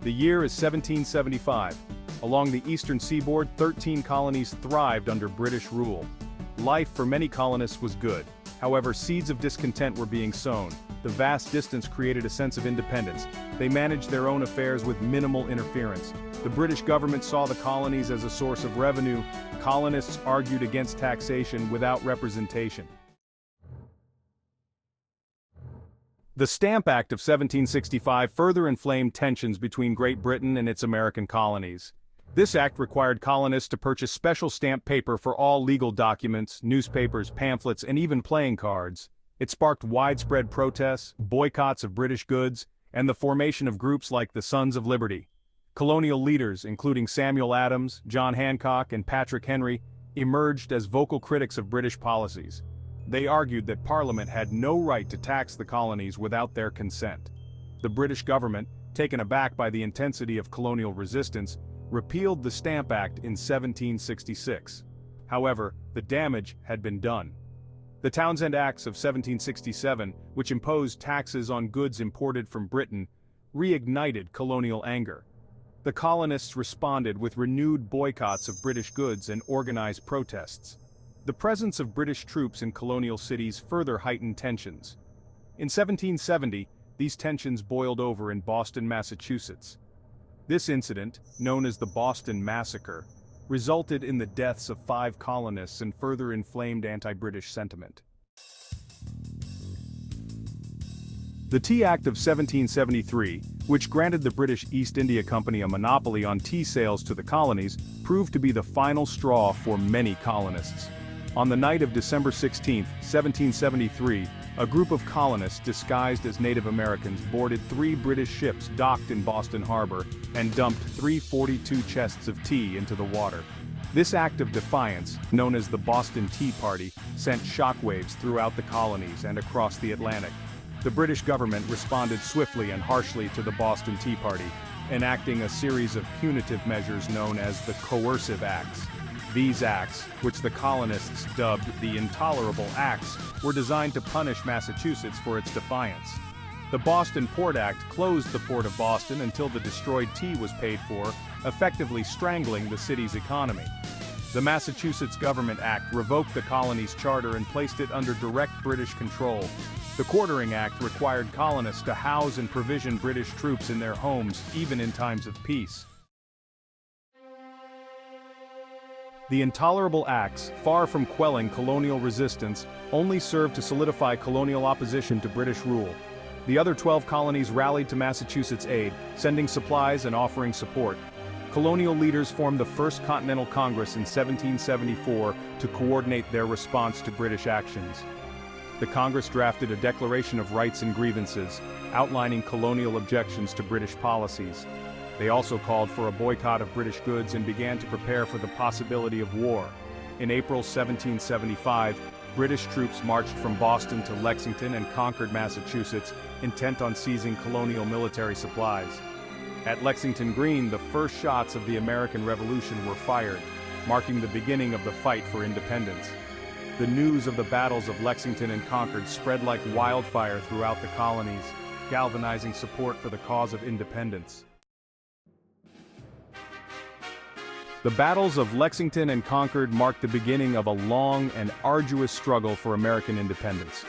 The year is 1775. Along the eastern seaboard, 13 colonies thrived under British rule. Life for many colonists was good. However, seeds of discontent were being sown. The vast distance created a sense of independence. They managed their own affairs with minimal interference. The British government saw the colonies as a source of revenue. Colonists argued against taxation without representation. The Stamp Act of 1765 further inflamed tensions between Great Britain and its American colonies. This act required colonists to purchase special stamp paper for all legal documents, newspapers, pamphlets, and even playing cards. It sparked widespread protests, boycotts of British goods, and the formation of groups like the Sons of Liberty. Colonial leaders, including Samuel Adams, John Hancock, and Patrick Henry, emerged as vocal critics of British policies. They argued that Parliament had no right to tax the colonies without their consent. The British government, taken aback by the intensity of colonial resistance, repealed the Stamp Act in 1766. However, the damage had been done. The Townshend Acts of 1767, which imposed taxes on goods imported from Britain, reignited colonial anger. The colonists responded with renewed boycotts of British goods and organized protests. The presence of British troops in colonial cities further heightened tensions. In 1770, these tensions boiled over in Boston, Massachusetts. This incident, known as the Boston Massacre, resulted in the deaths of 5 colonists and further inflamed anti-British sentiment. The Tea Act of 1773, which granted the British East India Company a monopoly on tea sales to the colonies, proved to be the final straw for many colonists. On the night of December 16, 1773, a group of colonists disguised as Native Americans boarded 3 British ships docked in Boston Harbor and dumped 342 chests of tea into the water. This act of defiance, known as the Boston Tea Party, sent shockwaves throughout the colonies and across the Atlantic. The British government responded swiftly and harshly to the Boston Tea Party, enacting a series of punitive measures known as the Coercive Acts. These acts, which the colonists dubbed the Intolerable Acts, were designed to punish Massachusetts for its defiance. The Boston Port Act closed the port of Boston until the destroyed tea was paid for, effectively strangling the city's economy. The Massachusetts Government Act revoked the colony's charter and placed it under direct British control. The Quartering Act required colonists to house and provision British troops in their homes, even in times of peace. The Intolerable Acts, far from quelling colonial resistance, only served to solidify colonial opposition to British rule. The other 12 colonies rallied to Massachusetts' aid, sending supplies and offering support. Colonial leaders formed the First Continental Congress in 1774 to coordinate their response to British actions. The Congress drafted a Declaration of Rights and Grievances, outlining colonial objections to British policies. They also called for a boycott of British goods and began to prepare for the possibility of war. In April 1775, British troops marched from Boston to Lexington and conquered Massachusetts, intent on seizing colonial military supplies. At Lexington Green, the first shots of the American Revolution were fired, marking the beginning of the fight for independence. The news of the battles of Lexington and Concord spread like wildfire throughout the colonies, galvanizing support for the cause of independence. The battles of Lexington and Concord marked the beginning of a long and arduous struggle for American independence.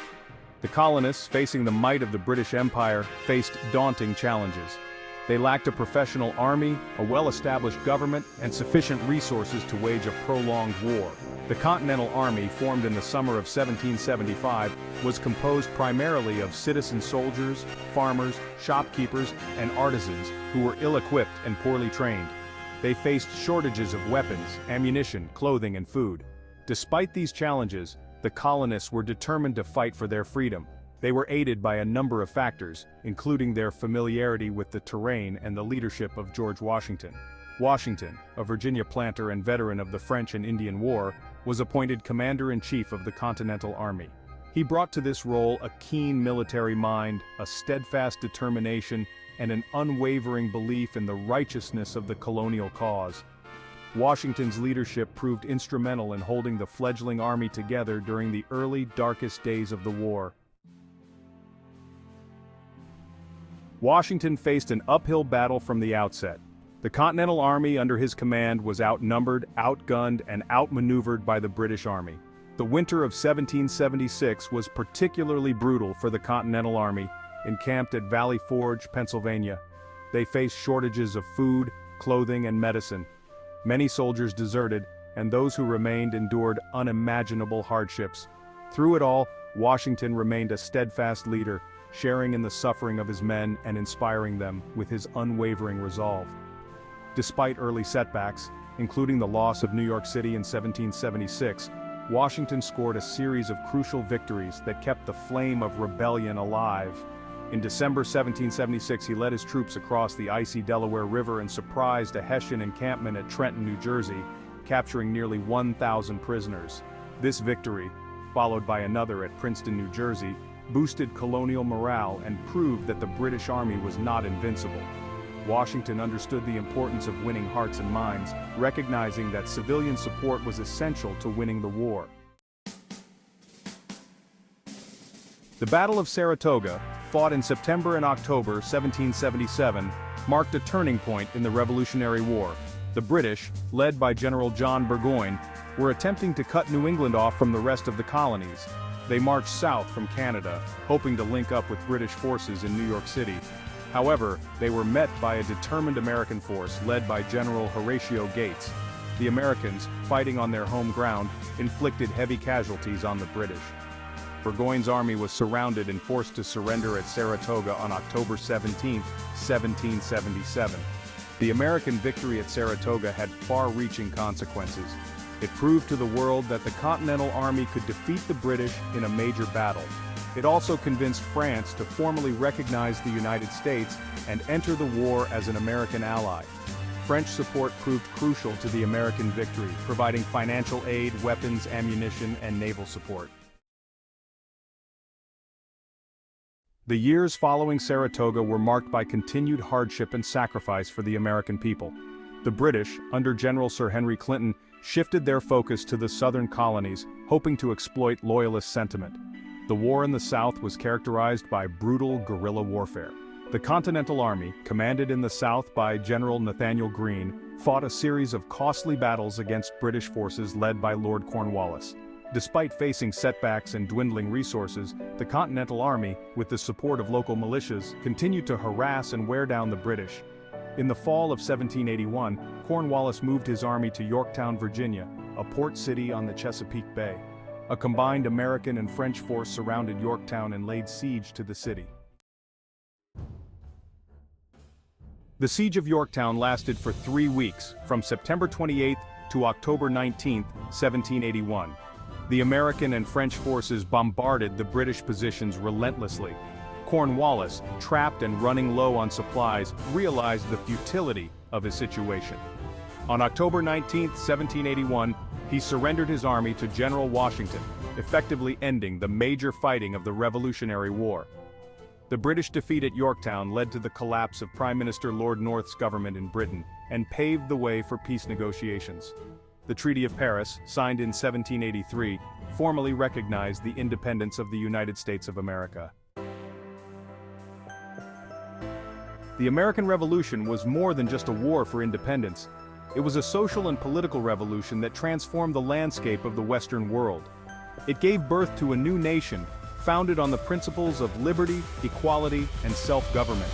The colonists, facing the might of the British Empire, faced daunting challenges. They lacked a professional army, a well-established government, and sufficient resources to wage a prolonged war. The Continental Army, formed in the summer of 1775, was composed primarily of citizen soldiers, farmers, shopkeepers, and artisans who were ill-equipped and poorly trained. They faced shortages of weapons, ammunition, clothing, and food. Despite these challenges, the colonists were determined to fight for their freedom. They were aided by a number of factors, including their familiarity with the terrain and the leadership of George Washington. Washington, a Virginia planter and veteran of the French and Indian War, was appointed Commander-in-Chief of the Continental Army. He brought to this role a keen military mind, a steadfast determination, and an unwavering belief in the righteousness of the colonial cause. Washington's leadership proved instrumental in holding the fledgling army together during the early, darkest days of the war. Washington faced an uphill battle from the outset. The Continental Army under his command was outnumbered, outgunned, and outmaneuvered by the British Army. The winter of 1776 was particularly brutal for the Continental Army, encamped at Valley Forge, Pennsylvania. They faced shortages of food, clothing, and medicine. Many soldiers deserted, and those who remained endured unimaginable hardships. Through it all, Washington remained a steadfast leader, sharing in the suffering of his men and inspiring them with his unwavering resolve. Despite early setbacks, including the loss of New York City in 1776, Washington scored a series of crucial victories that kept the flame of rebellion alive. In December 1776, he led his troops across the icy Delaware River and surprised a Hessian encampment at Trenton, New Jersey, capturing nearly 1,000 prisoners. This victory, followed by another at Princeton, New Jersey, boosted colonial morale and proved that the British Army was not invincible. Washington understood the importance of winning hearts and minds, recognizing that civilian support was essential to winning the war. The Battle of Saratoga, fought in September and October 1777, marked a turning point in the Revolutionary War. The British, led by General John Burgoyne, were attempting to cut New England off from the rest of the colonies. They marched south from Canada, hoping to link up with British forces in New York City. However, they were met by a determined American force led by General Horatio Gates. The Americans, fighting on their home ground, inflicted heavy casualties on the British. Burgoyne's army was surrounded and forced to surrender at Saratoga on October 17, 1777. The American victory at Saratoga had far-reaching consequences. It proved to the world that the Continental Army could defeat the British in a major battle. It also convinced France to formally recognize the United States and enter the war as an American ally. French support proved crucial to the American victory, providing financial aid, weapons, ammunition, and naval support. The years following Saratoga were marked by continued hardship and sacrifice for the American people. The British, under General Sir Henry Clinton, shifted their focus to the southern colonies, hoping to exploit Loyalist sentiment. The war in the South was characterized by brutal guerrilla warfare. The Continental Army, commanded in the South by General Nathanael Greene, fought a series of costly battles against British forces led by Lord Cornwallis. Despite facing setbacks and dwindling resources, the Continental Army, with the support of local militias, continued to harass and wear down the British. In the fall of 1781, Cornwallis moved his army to Yorktown, Virginia, a port city on the Chesapeake Bay. A combined American and French force surrounded Yorktown and laid siege to the city. The siege of Yorktown lasted for 3 weeks, from September 28 to October 19, 1781. The American and French forces bombarded the British positions relentlessly. Cornwallis, trapped and running low on supplies, realized the futility of his situation. On October 19, 1781, he surrendered his army to General Washington, effectively ending the major fighting of the Revolutionary War. The British defeat at Yorktown led to the collapse of Prime Minister Lord North's government in Britain and paved the way for peace negotiations. The Treaty of Paris, signed in 1783, formally recognized the independence of the United States of America. The American Revolution was more than just a war for independence. It was a social and political revolution that transformed the landscape of the Western world. It gave birth to a new nation, founded on the principles of liberty, equality, and self-government.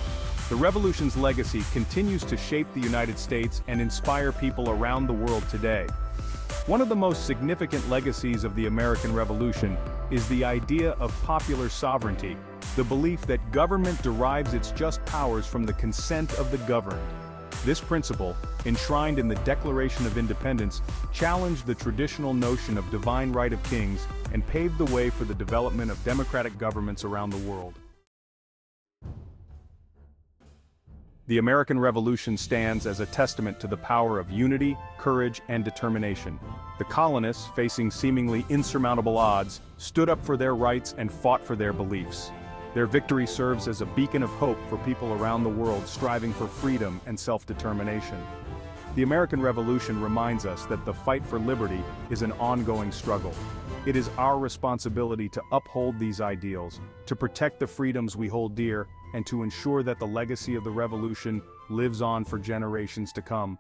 The revolution's legacy continues to shape the United States and inspire people around the world today. One of the most significant legacies of the American Revolution is the idea of popular sovereignty, the belief that government derives its just powers from the consent of the governed. This principle, enshrined in the Declaration of Independence, challenged the traditional notion of divine right of kings and paved the way for the development of democratic governments around the world. The American Revolution stands as a testament to the power of unity, courage, and determination. The colonists, facing seemingly insurmountable odds, stood up for their rights and fought for their beliefs. Their victory serves as a beacon of hope for people around the world striving for freedom and self-determination. The American Revolution reminds us that the fight for liberty is an ongoing struggle. It is our responsibility to uphold these ideals, to protect the freedoms we hold dear, and to ensure that the legacy of the revolution lives on for generations to come.